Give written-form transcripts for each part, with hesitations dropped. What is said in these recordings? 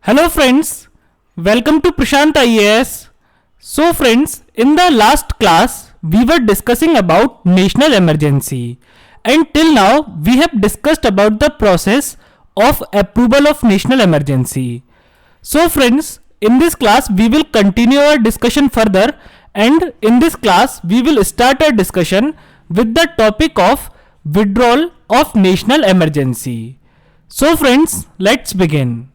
Hello friends, welcome to Prashant IAS. So friends, in the last class we were discussing about national emergency, and till now we have discussed about the process of approval of national emergency. So friends, in this class we will continue our discussion further, and in this class we will start our discussion with the topic of withdrawal of national emergency. So friends, let's begin.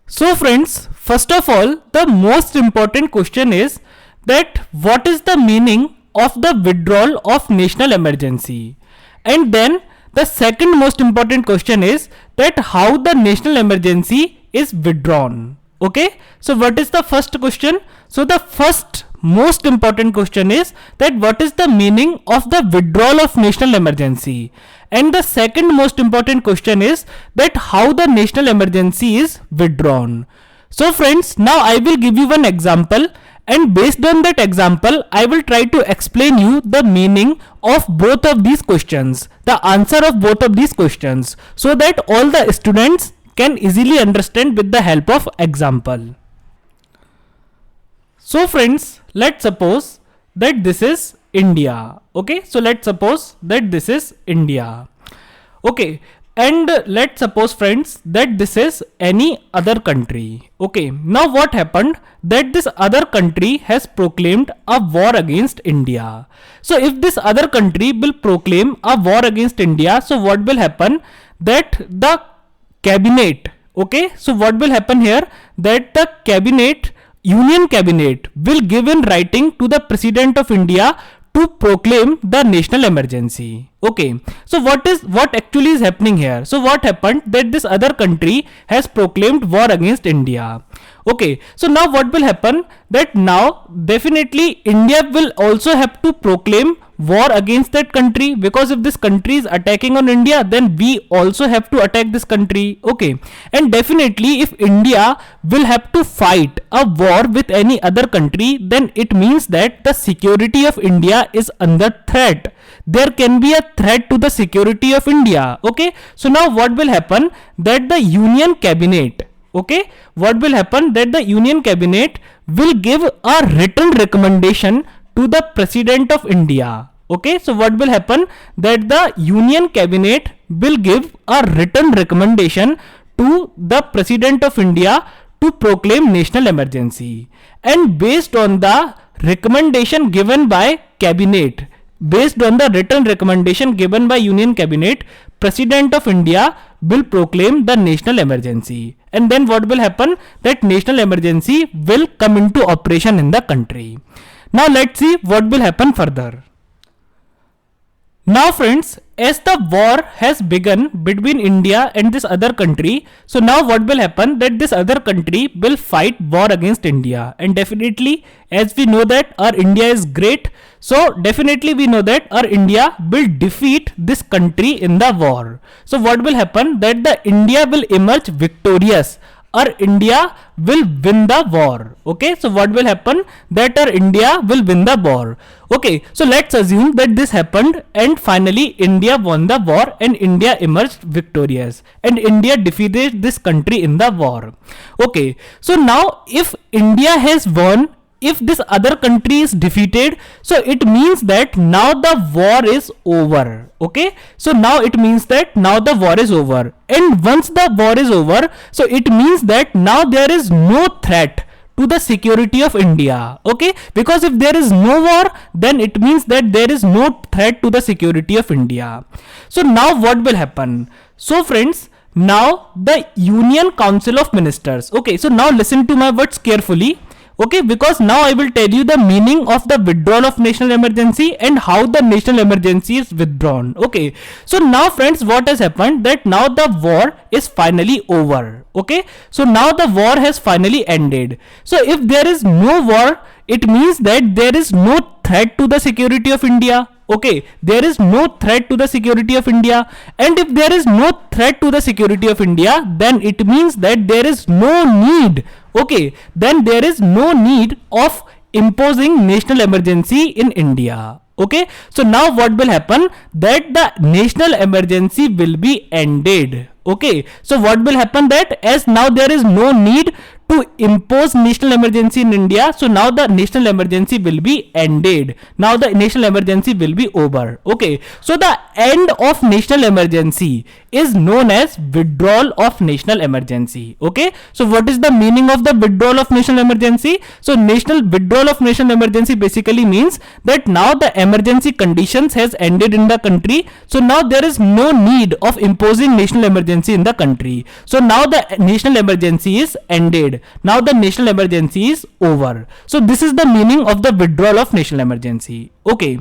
So friends, first of all, the most important question is that what is the meaning of the withdrawal of national emergency? And then the second most important question is that how the national emergency is withdrawn. Okay, so what is the first question? So the first most important question is that what is the meaning of the withdrawal of national emergency, and the second most important question is that how the national emergency is withdrawn. So friends, now I will give you one example, and based on that example I will try to explain you the meaning of both of these questions, the answer of both of these questions, so that all the students can easily understand with the help of example. So friends, let's suppose that this is India. Okay, so let's suppose that this is India. Okay, and let's suppose friends that this is any other country. Okay, now what happened that this other country has proclaimed a war against India. So if this other country will proclaim a war against India, so what will happen that the cabinet, okay, so what will happen here that the cabinet, union cabinet will give in writing to the president of India to proclaim the national emergency. Okay, so what actually is happening here? So what happened that this other country has proclaimed war against India. Okay, so now what will happen that now definitely India will also have to proclaim war against that country, because if this country is attacking on India, then we also have to attack this country. Okay, and definitely if India will have to fight a war with any other country, then it means that the security of India is under threat. There can be a threat to the security of India. Okay, so now what will happen that the union cabinet, okay, what will happen that the union cabinet will give a written recommendation to the president of India. Okay, so what will happen that the union cabinet will give a written recommendation to the president of India to proclaim national emergency, and based on the recommendation given by cabinet, based on the written recommendation given by union cabinet, president of India will proclaim the national emergency, and then what will happen that national emergency will come into operation in the country. Now let's see what will happen further. Now friends, as the war has begun between India and this other country, so now what will happen that this other country will fight war against India, and definitely as we know that our India is great, so definitely we know that our India will defeat this country in the war. So what will happen that the India will emerge victorious, or India will win the war. Okay, so what will happen that our India will win the war. Okay, so let's assume that this happened and finally India won the war and India emerged victorious and India defeated this country in the war. Okay, so now if India has won, if this other country is defeated, so it means that now the war is over. Okay, so now it means that now the war is over, and once the war is over, so it means that now there is no threat to the security of India. Okay, because if there is no war, then it means that there is no threat to the security of India. So now what will happen? So friends, now the Union Council of Ministers, okay, so now listen to my words carefully. Okay, because now I will tell you the meaning of the withdrawal of national emergency and how the national emergency is withdrawn. Okay, so now friends, what has happened that now the war is finally over. Okay, so now the war has finally ended. So if there is no war, it means that there is no threat to the security of India. Okay, there is no threat to the security of India, and if there is no threat to the security of India, then it means that there is no need, okay, then there is no need of imposing national emergency in India. Okay, so now what will happen that the national emergency will be ended. Okay, so what will happen that as now there is no need to impose national emergency in India, so now the national emergency will be ended. Now the national emergency will be over. Okay, so the end of national emergency is known as withdrawal of national emergency. Okay, so what is the meaning of the withdrawal of national emergency? So national withdrawal of national emergency basically means that now the emergency conditions has ended in the country, so now there is no need of imposing national emergency in the country. So now the national emergency is ended. Now the national emergency is over. So this is the meaning of the withdrawal of national emergency. Okay,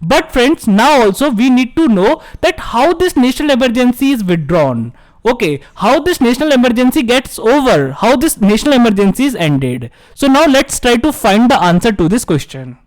but friends, now also we need to know that how this national emergency is withdrawn. Okay, how this national emergency gets over, how this national emergency is ended. So now let's try to find the answer to this question.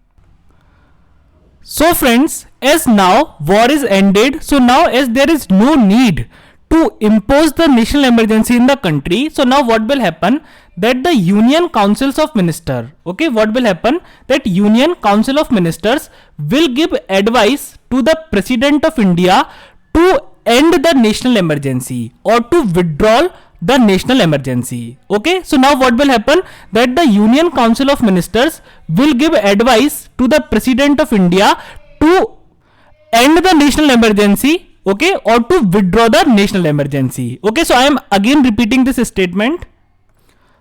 So friends, as now war is ended, so now as there is no need to impose the national emergency in the country, so now what will happen that the Union Councils of Ministers, okay, what will happen that Union Council of Ministers will give advice to the President of India to end the national emergency or to withdraw the national emergency. Okay, so now what will happen that the Union Council of Ministers will give advice to the President of India to end the national emergency, okay, or to withdraw the national emergency. Okay, so I am again repeating this statement.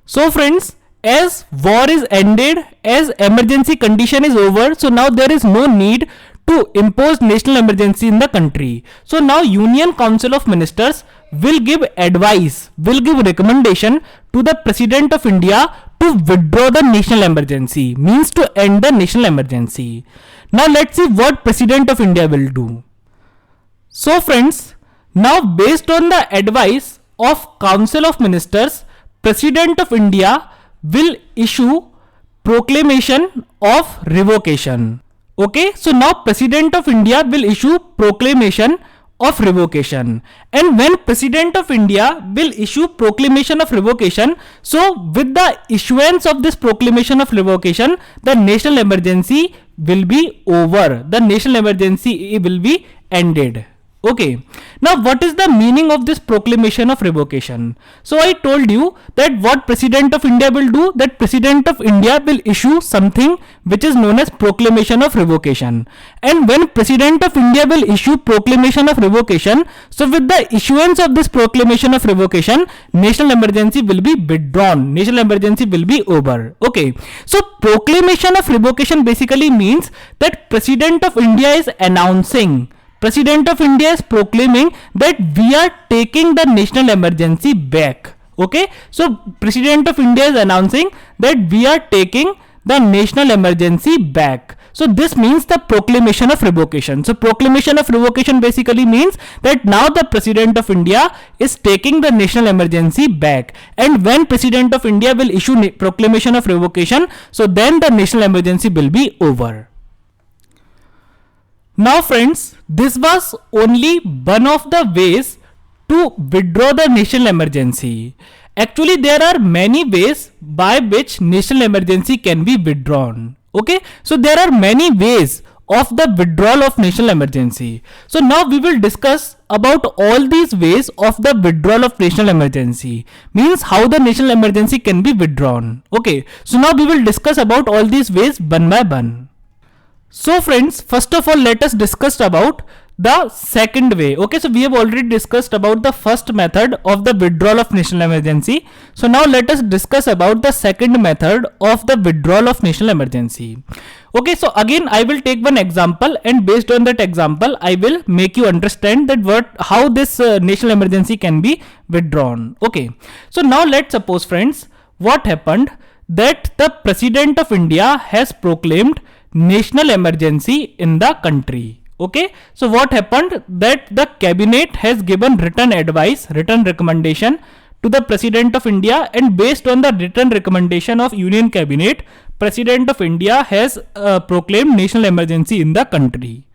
So friends, as war is ended, as emergency condition is over, so now there is no need to impose national emergency in the country. So now Union Council of Ministers will give advice, will give recommendation to the President of India to withdraw the national emergency, means to end the national emergency. Now let's see what President of India will do. So friends, now based on the advice of Council of Ministers, President of India will issue proclamation of revocation. Okay, so now President of India will issue proclamation of revocation, and when President of India will issue proclamation of revocation, so with the issuance of this proclamation of revocation, the national emergency will be over, the national emergency will be ended. Okay, now what is the meaning of this proclamation of revocation? So I told you that what President of India will do, that President of India will issue something which is known as proclamation of revocation, and when President of India will issue proclamation of revocation, so with the issuance of this proclamation of revocation, national emergency will be withdrawn, national emergency will be over. Okay, so proclamation of revocation basically means that President of India is announcing, President of India is proclaiming that we are taking the national emergency back. Okay, so President of India is announcing that we are taking the national emergency back. So this means the proclamation of revocation. So proclamation of revocation basically means that now the President of India is taking the national emergency back, and when President of India will issue proclamation of revocation, so then the national emergency will be over. Now friends, this was only one of the ways to withdraw the national emergency. Actually, there are many ways by which national emergency can be withdrawn. Okay, so there are many ways of the withdrawal of national emergency. So now we will discuss about all these ways of the withdrawal of national emergency, means how the national emergency can be withdrawn. Okay, so now we will discuss about all these ways one by one. So friends, first of all, let us discuss about the second way. Okay, so we have already discussed about the first method of the withdrawal of national emergency. So now let us discuss about the second method of the withdrawal of national emergency. Okay, so again I will take one example, and based on that example I will make you understand that how this national emergency can be withdrawn. Okay, so now let's suppose friends, what happened that the President of India has proclaimed national emergency in the country. Okay, so what happened that the cabinet has given written advice, written recommendation to the President of India, and based on the written recommendation of Union Cabinet, President of India has proclaimed national emergency in the country.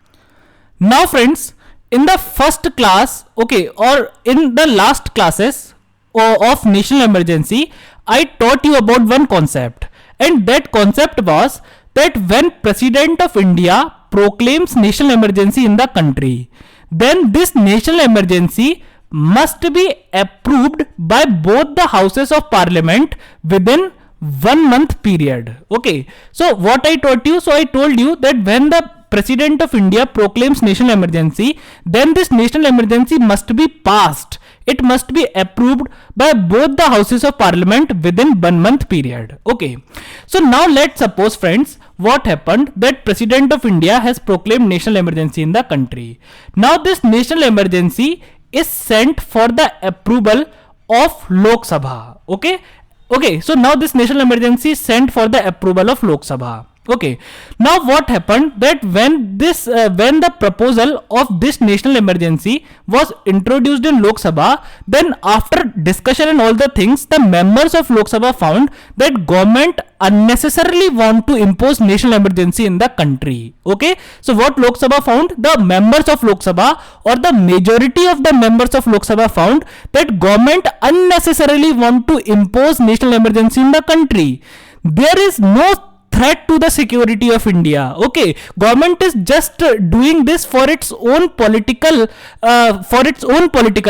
Now friends, in the first class, okay, or in the last classes of national emergency, I taught you about one concept, and that concept was that when President of India proclaims national emergency in the country, then this national emergency must be approved by both the houses of parliament within 1 month period. Okay, so what I told you, so I told you that when the president of India proclaims national emergency, then this national emergency must be passed. It must be approved by both the houses of parliament within 1 month period. Okay, so now let's suppose, friends, what happened that president of India has proclaimed national emergency in the country. Now this national emergency is sent for the approval of Lok Sabha. Okay, so now this national emergency is sent for the approval of Lok Sabha. Okay, now what happened that when the proposal of this national emergency was introduced in Lok Sabha, then after discussion and all the things, the members of Lok Sabha found that government unnecessarily want to impose national emergency in the country. Okay, so what Lok Sabha found, the members of Lok Sabha or the majority of the members of Lok Sabha found that government unnecessarily want to impose national emergency in the country. There is no threat to the security of India. Okay, government is just doing this for its own political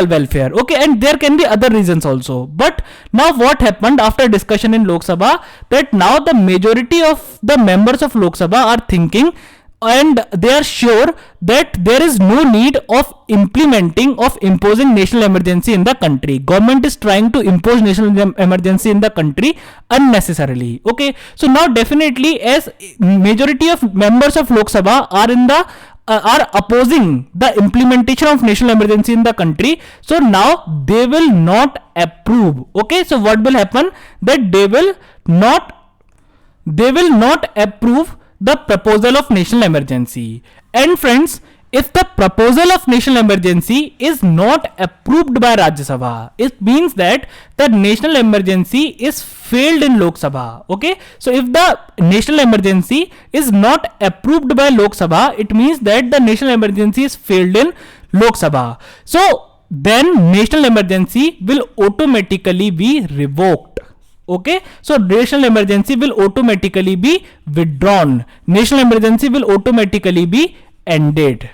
welfare. Okay, and there can be other reasons also. But now what happened after discussion in Lok Sabha, that now the majority of the members of Lok Sabha are thinking and they are sure that there is no need of imposing national emergency in the country. Government is trying to impose national emergency in the country unnecessarily. Okay, so now definitely, as majority of members of Lok Sabha are opposing the implementation of national emergency in the country, so now they will not approve. Okay, so what will happen, that they will not approve the proposal of national emergency. And friends, if the proposal of national emergency is not approved by Rajya Sabha, it means that the national emergency is failed in Lok Sabha. Okay, so if the national emergency is not approved by Lok Sabha, it means that the national emergency is failed in Lok Sabha. So then national emergency will automatically be revoked. Okay, so national emergency will automatically be withdrawn. National emergency will automatically be ended.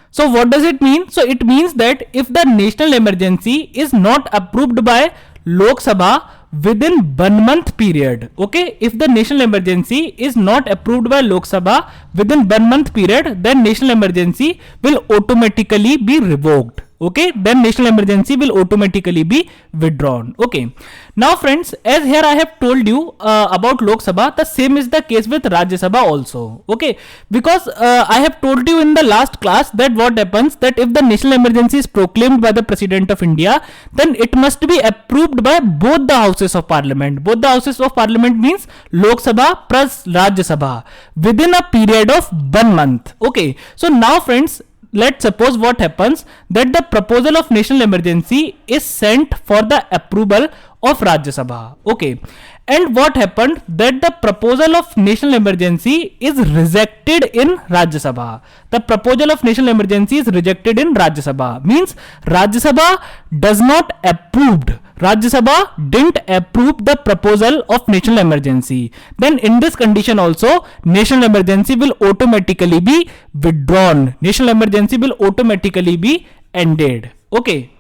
So what does it mean? So it means that if the national emergency is not approved by Lok Sabha within 1 month period, okay, if the national emergency is not approved by Lok Sabha within 1 month period, then national emergency will automatically be revoked. Okay, then national emergency will automatically be withdrawn. Okay, now friends, as here I have told you about Lok Sabha, the same is the case with Rajya Sabha also. Okay, because I have told you in the last class that what happens, that if the national emergency is proclaimed by the president of India, then it must be approved by both the houses of parliament. Both the houses of parliament means Lok Sabha plus Rajya Sabha within a period of 1 month. Okay, so now friends, let's suppose what happens, that the proposal of national emergency is sent for the approval of Rajya Sabha. Okay, and what happened, that the proposal of national emergency is rejected in Rajya Sabha. The proposal of national emergency is rejected in Rajya Sabha, means Rajya Sabha does not approved. Rajya Sabha didn't approve the proposal of national emergency. Then in this condition also, national emergency will automatically be withdrawn. National emergency will automatically be ended. Okay,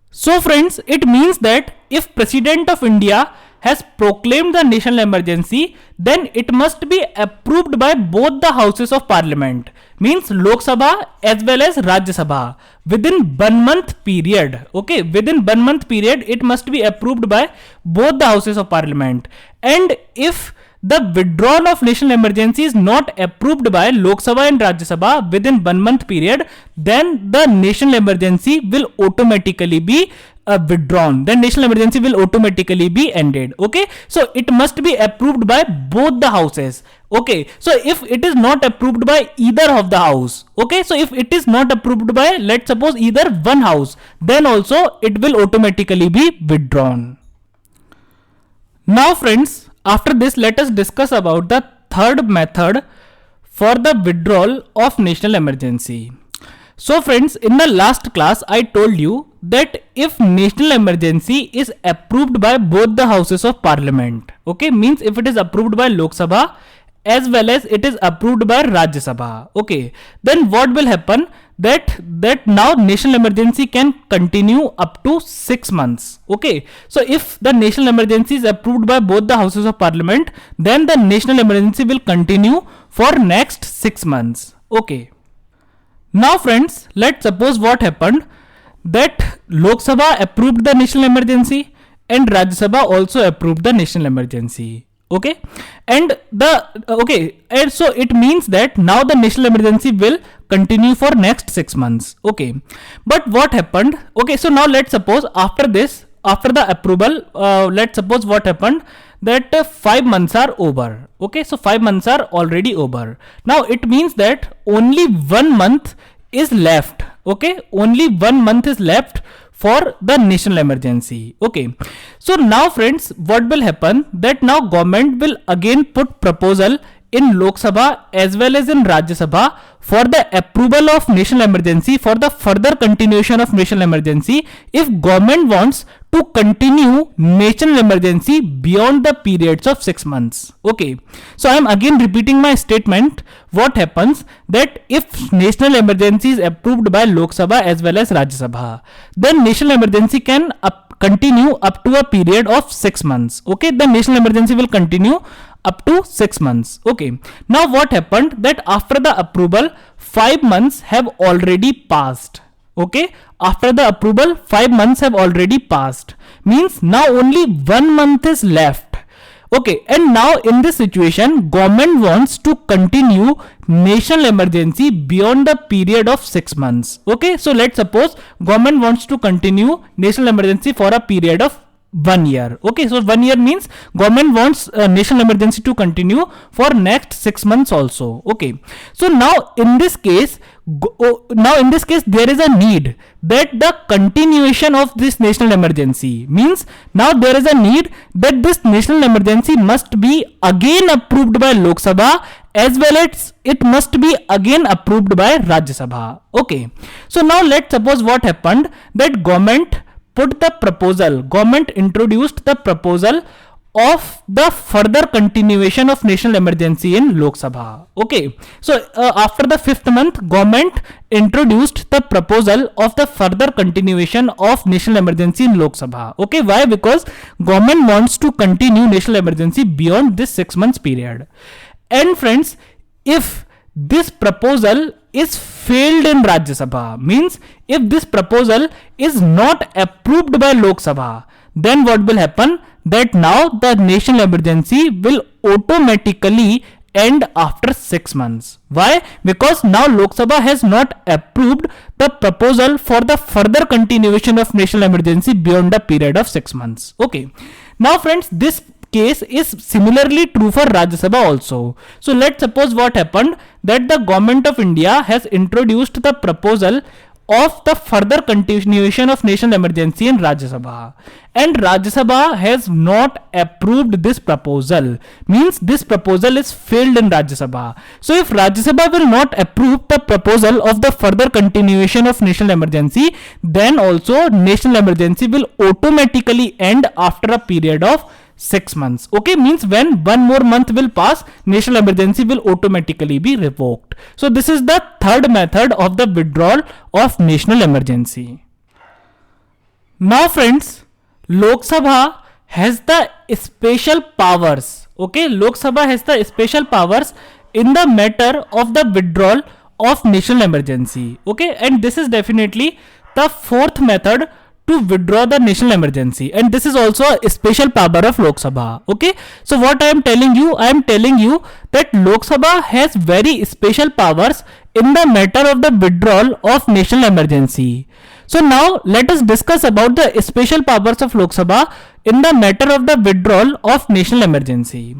so friends, it means that if President of India has proclaimed the national emergency, then it must be approved by both the houses of parliament, means Lok Sabha as well as Rajya Sabha within 1 month period. Okay, within 1 month period it must be approved by both the houses of parliament. And if the withdrawal of national emergency is not approved by Lok Sabha and Rajya Sabha within 1 month period, then the national emergency will automatically be withdrawn. Then national emergency will automatically be ended. Okay, so it must be approved by both the houses. Okay, so if it is not approved by either of the house, okay, so if it is not approved by, let's suppose, either one house, then also it will automatically be withdrawn. Now friends, after this, let us discuss about the third method for the withdrawal of national emergency. So friends, in the last class I told you that if national emergency is approved by both the houses of parliament, okay, means if it is approved by Lok Sabha as well as it is approved by Rajya Sabha, okay, then what will happen, that now national emergency can continue up to 6 months. Okay, so if the national emergency is approved by both the houses of parliament, then the national emergency will continue for next 6 months. Okay, now friends, let's suppose what happened, that Lok Sabha approved the national emergency and Rajya Sabha also approved the national emergency. Okay, and so it means that now the national emergency will continue for next 6 months. Okay, but what happened? Okay, so now let's suppose after the approval, let's suppose what happened, that 5 months are over. Okay, so 5 months are already over. Now it means that only 1 month is left. Okay, only 1 month is left for the national emergency. Okay, so now friends, what will happen, that now government will again put proposal in Lok Sabha as well as in Rajya Sabha for the approval of national emergency, for the further continuation of national emergency, if government wants to continue national emergency beyond the periods of 6 months. Okay, so I am again repeating my statement. What happens, that if national emergency is approved by Lok Sabha as well as Rajya Sabha, then national emergency can continue up to a period of 6 months. Okay, the national emergency will continue up to 6 months. Okay, now what happened, that after the approval 5 months have already passed. Okay, after the approval 5 months have already passed, means now only 1 month is left. Okay, and now in this situation government wants to continue national emergency beyond the period of 6 months. Okay, so let's suppose government wants to continue national emergency for a period of 1 year. Okay, so 1 year means government wants national emergency to continue for next 6 months also. Okay, so now in this case there is a need that the continuation of this national emergency, means now there is a need that this national emergency must be again approved by Lok Sabha as well as it must be again approved by Rajya Sabha. Okay, so now let's suppose what happened, that government introduced the proposal of the further continuation of national emergency in Lok Sabha. Okay, so after the 5th month government introduced the proposal of the further continuation of national emergency in Lok Sabha. Okay, why? Because government wants to continue national emergency beyond this 6 months period. And friends, if this proposal is failed in Rajya Sabha, means if this proposal is not approved by Lok Sabha, then what will happen, that now the national emergency will automatically end after 6 months. Why? Because now Lok Sabha has not approved the proposal for the further continuation of national emergency beyond the period of 6 months. Okay, now friends, this case is similarly true for Rajya Sabha also. So let's suppose what happened, that the government of India has introduced the proposal of the further continuation of national emergency in Rajya Sabha, and Rajya Sabha has not approved this proposal, means this proposal is failed in Rajya Sabha. So if Rajya Sabha will not approve the proposal of the further continuation of national emergency, then also national emergency will automatically end after a period of 6 months. Okay, means when 1 more month will pass, national emergency will automatically be revoked. So this is the third method of the withdrawal of national emergency. Now friends, Lok Sabha has the special powers. Okay, Lok Sabha has the special powers in the matter of the withdrawal of national emergency. Okay, and this is definitely the fourth method to withdraw the national emergency, and this is also a special power of Lok Sabha. Okay, so what I am telling you that Lok Sabha has very special powers in the matter of the withdrawal of national emergency. So now let us discuss about the special powers of Lok Sabha in the matter of the withdrawal of national emergency.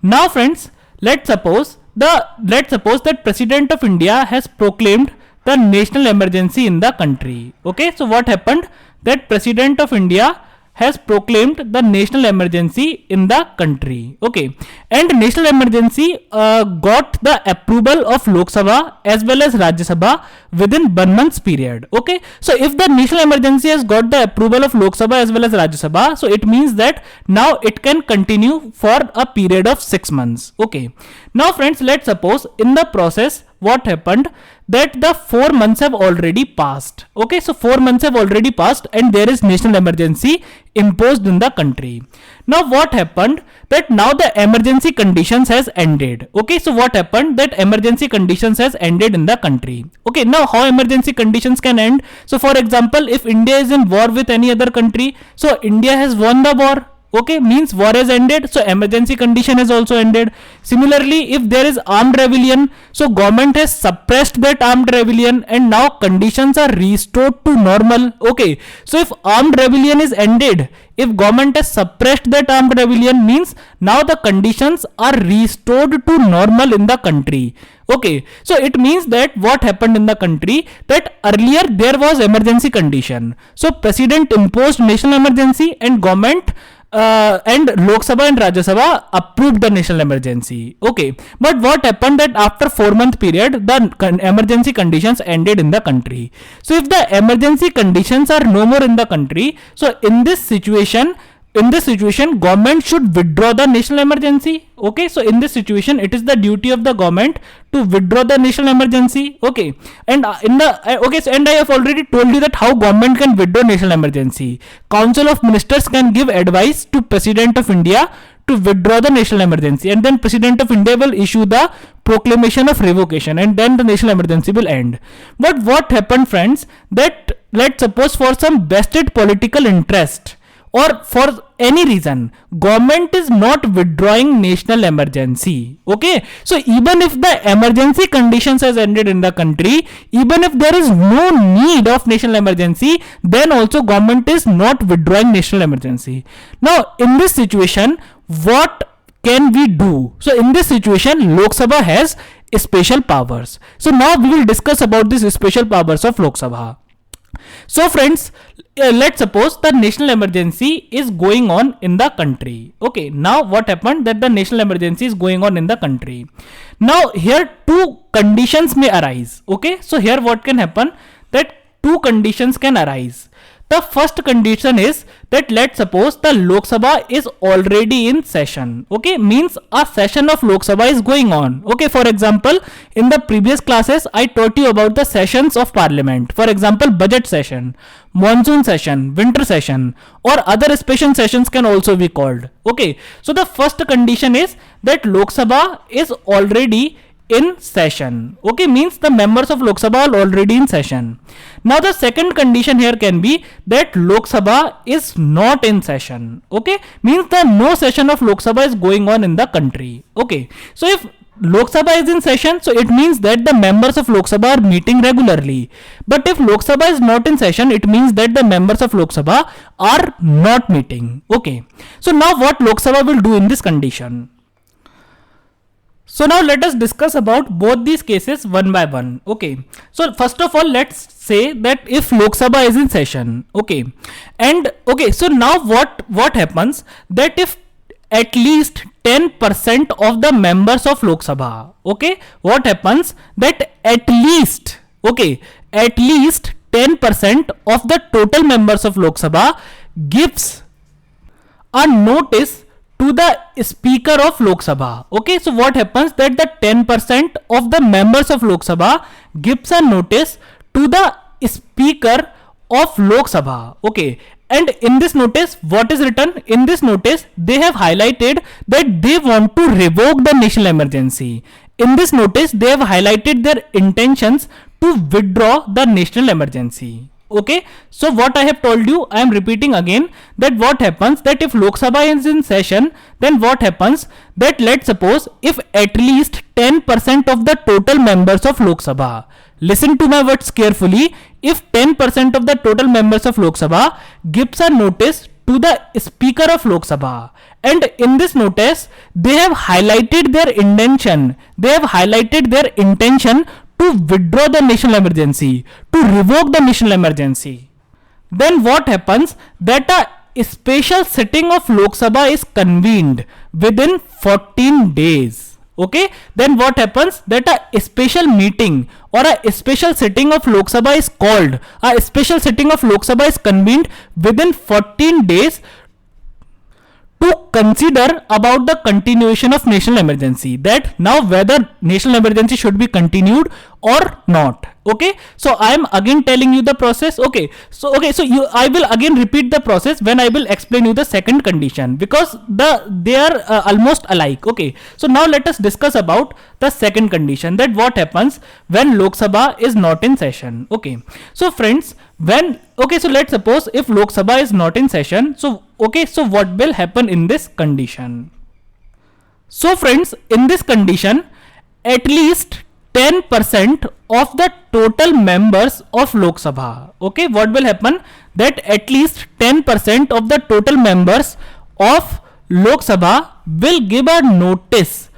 Now friends, let's suppose that President of India has proclaimed the national emergency in the country. Okay, so what happened, that President of India has proclaimed the national emergency in the country. Okay, and national emergency got the approval of Lok Sabha as well as Rajya Sabha within 1 month's period. Okay, so if the national emergency has got the approval of Lok Sabha as well as Rajya Sabha, so it means that now it can continue for a period of 6 months. Okay, now friends, let's suppose in the process what happened, that the 4 months have already passed. Okay, so 4 months have already passed and there is national emergency imposed in the country. Now what happened, that now the emergency conditions has ended. Okay, so what happened, that emergency conditions has ended in the country. Okay, now how emergency conditions can end? So for example, if India is in war with any other country, so India has won the war. Okay, means war has ended, so emergency condition has also ended. Similarly, if there is armed rebellion, so government has suppressed that armed rebellion and now conditions are restored to normal. Okay, so if armed rebellion is ended, if government has suppressed that armed rebellion, means now the conditions are restored to normal in the country. Okay, so it means that what happened in the country, that earlier there was emergency condition, so president imposed national emergency and government and Lok Sabha and Rajya Sabha approved the national emergency. Okay, but what happened, that after 4 month period the emergency conditions ended in the country. So if the emergency conditions are no more in the country, so in this situation government should withdraw the national emergency. Okay, so in this situation it is the duty of the government to withdraw the national emergency. Okay, and and I have already told you that how government can withdraw national emergency. Council of Ministers can give advice to President of India to withdraw the national emergency, and then President of India will issue the proclamation of revocation, and then the national emergency will end. But what happened, friends, that let's suppose for some vested political interest or for any reason government is not withdrawing national emergency. Okay, so even if the emergency conditions has ended in the country, even if there is no need of national emergency, then also government is not withdrawing national emergency. Now in this situation what can we do? So in this situation Lok Sabha has special powers. So now we will discuss about these special powers of Lok Sabha. So friends, let's suppose the national emergency is going on in the country. Okay, now what happened, that the national emergency is going on in the country. Now here two conditions may arise. Okay, so here what can happen, that two conditions can arise. The first condition is that let's suppose the Lok Sabha is already in session. Okay, means a session of Lok Sabha is going on. Okay, for example, in the previous classes I taught you about the sessions of parliament. For example, budget session, monsoon session, winter session, or other special sessions can also be called. Okay, so the first condition is that Lok Sabha is already in session. Okay, means the members of Lok Sabha are already in session. Now the second condition here can be that Lok Sabha is not in session. Okay, means the no session of Lok Sabha is going on in the country. Okay, so if Lok Sabha is in session, so it means that the members of Lok Sabha are meeting regularly. But if Lok Sabha is not in session, it means that the members of Lok Sabha are not meeting. Okay, so now what Lok Sabha will do in this condition? So now let us discuss about both these cases one by one. Okay, so first of all let's say that if Lok Sabha is in session, okay, and okay, so now what happens, that if at least 10% of the members of Lok Sabha, okay, what happens, that at least 10% of the total members of Lok Sabha gives a notice to the speaker of Lok Sabha. Okay, so what happens, that the 10% of the members of Lok Sabha gives a notice to the speaker of Lok Sabha. Okay, and in this notice what is written? In this notice they have highlighted that they want to revoke the national emergency. In this notice they have highlighted their intentions to withdraw the national emergency. Okay, so what I have told you, I am repeating again, that what happens, that if Lok Sabha is in session, then what happens, that let's suppose if at least 10% of the total members of Lok Sabha, listen to my words carefully, if 10% of the total members of Lok Sabha gives a notice to the speaker of Lok Sabha, and in this notice they have highlighted their intention, to withdraw the national emergency, to revoke the national emergency, then what happens, that a special sitting of Lok Sabha is convened within 14 days. Okay, then what happens, that a special meeting or a special sitting of Lok Sabha is called, a special sitting of Lok Sabha is convened within 14 days to consider about the continuation of national emergency, that now whether national emergency should be continued or not. Okay, so I am again telling you the process. Okay, so I will again repeat the process when I will explain you the second condition, because they are almost alike. Okay, so now let us discuss about the second condition, that what happens when Lok Sabha is not in session. Okay, so friends, so let's suppose if Lok Sabha is not in session, so what will happen in this condition? So friends, in this condition, at least 10% of the total members of Lok Sabha, okay, what will happen, that at least 10% of the total members of Lok Sabha will give a notice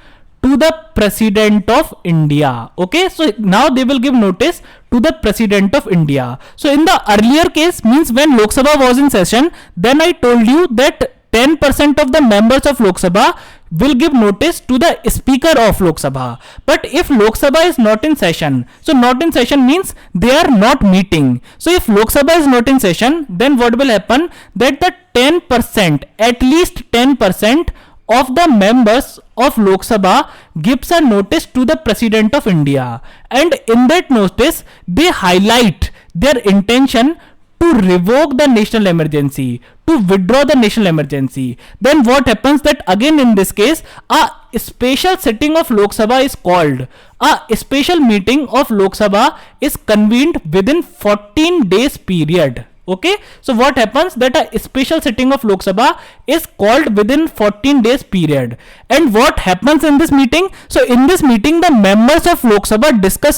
to the President of India. Okay, so now they will give notice to the President of India. So in the earlier case, means when Lok Sabha was in session, then I told you that 10% of the members of Lok Sabha will give notice to the Speaker of Lok Sabha. But if Lok Sabha is not in session, so not in session means they are not meeting. So if Lok Sabha is not in session, then what will happen, that the 10%, at least 10% of the members of Lok Sabha gives a notice to the President of India, and in that notice they highlight their intention to revoke the national emergency, to withdraw the national emergency. Then what happens, that again in this case a special sitting of Lok Sabha is called, a special meeting of Lok Sabha is convened within 14 days period. Okay, so what happens, that a special sitting of Lok Sabha is called within 14 days period. And what happens in this meeting? So in this meeting, the members of Lok Sabha discuss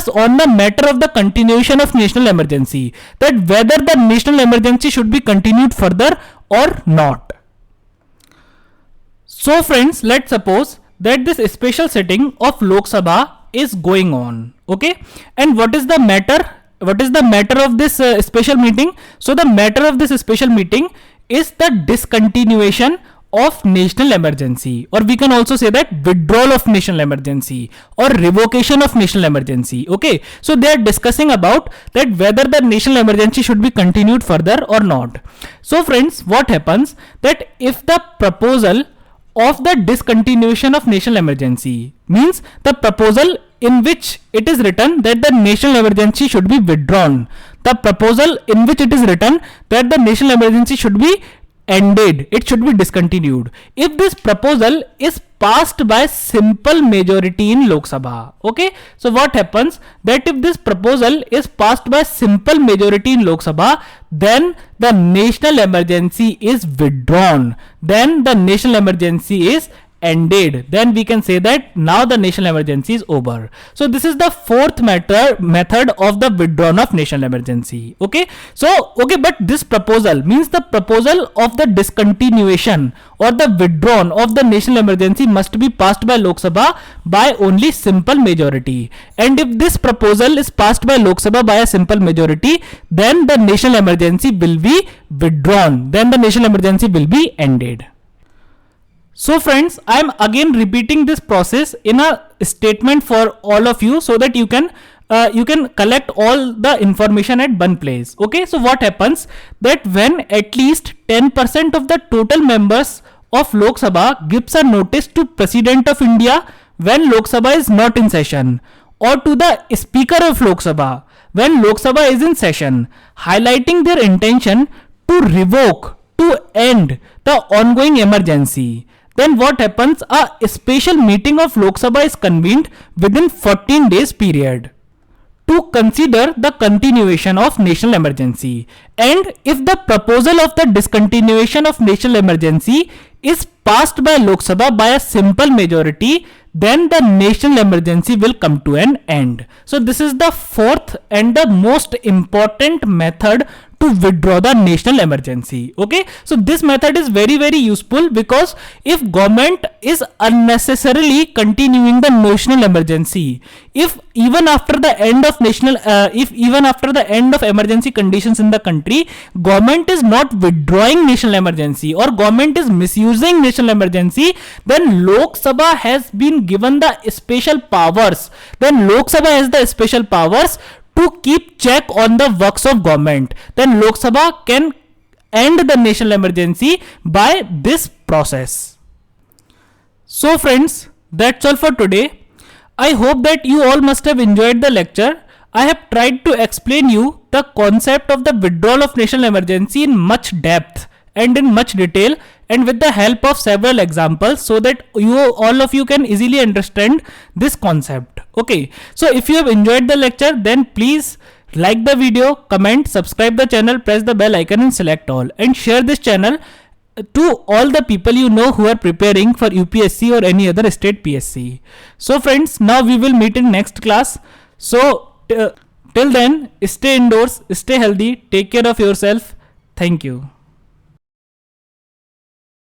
on the matter of the continuation of national emergency, that whether the national emergency should be continued further or not. So friends, let's suppose that this special sitting of Lok Sabha is going on. Okay, and what is the matter? What is the matter of this special meeting? So the matter of this special meeting is the discontinuation of national emergency, or we can also say that withdrawal of national emergency or revocation of national emergency. Okay, so they are discussing about that whether the national emergency should be continued further or not. So friends, what happens, that if the proposal of the discontinuation of national emergency, means the proposal in which it is written that the national emergency should be withdrawn, the proposal in which it is written that the national emergency should be ended, it should be discontinued, if this proposal is passed by simple majority in Lok Sabha. Okay, so what happens, that if this proposal is passed by simple majority in Lok Sabha, then the national emergency is withdrawn, then the national emergency is ended, then we can say that now the national emergency is over. So this is the fourth method of the withdrawal of national emergency. Okay, so but this proposal, means the proposal of the discontinuation or the withdrawal of the national emergency must be passed by Lok Sabha by only simple majority, and if this proposal is passed by Lok Sabha by a simple majority, then the national emergency will be withdrawn, then the national emergency will be ended. So friends, I am again repeating this process in a statement for all of you, so that you can collect all the information at one place. Okay, so what happens, that when at least 10% of the total members of Lok Sabha gives a notice to President of India when Lok Sabha is not in session, or to the Speaker of Lok Sabha when Lok Sabha is in session, highlighting their intention to revoke, to end the ongoing emergency, then what happens, a special meeting of Lok Sabha is convened within 14 days period to consider the continuation of national emergency. And if the proposal of the discontinuation of national emergency is passed by Lok Sabha by a simple majority, then the national emergency will come to an end. So this is the fourth and the most important method to withdraw the national emergency. Okay, so this method is very useful, because if government is unnecessarily continuing the national emergency, if even after the end of emergency conditions in the country, government is not withdrawing national emergency or government is misusing national emergency, then Lok Sabha has been given the special powers. Then Lok Sabha has the special powers to keep check on the works of government. Then Lok Sabha can end the national emergency by this process. So friends, that's all for today. I hope that you all must have enjoyed the lecture. I have tried to explain you the concept of the withdrawal of national emergency in much depth and in much detail, and with the help of several examples, so that all of you can easily understand this concept. Okay, so if you have enjoyed the lecture, then please like the video, comment, subscribe the channel, press the bell icon and select all, and share this channel to all the people you know who are preparing for UPSC or any other state PSC. So friends, now we will meet in next class. So till then, stay indoors, stay healthy, take care of yourself. Thank you.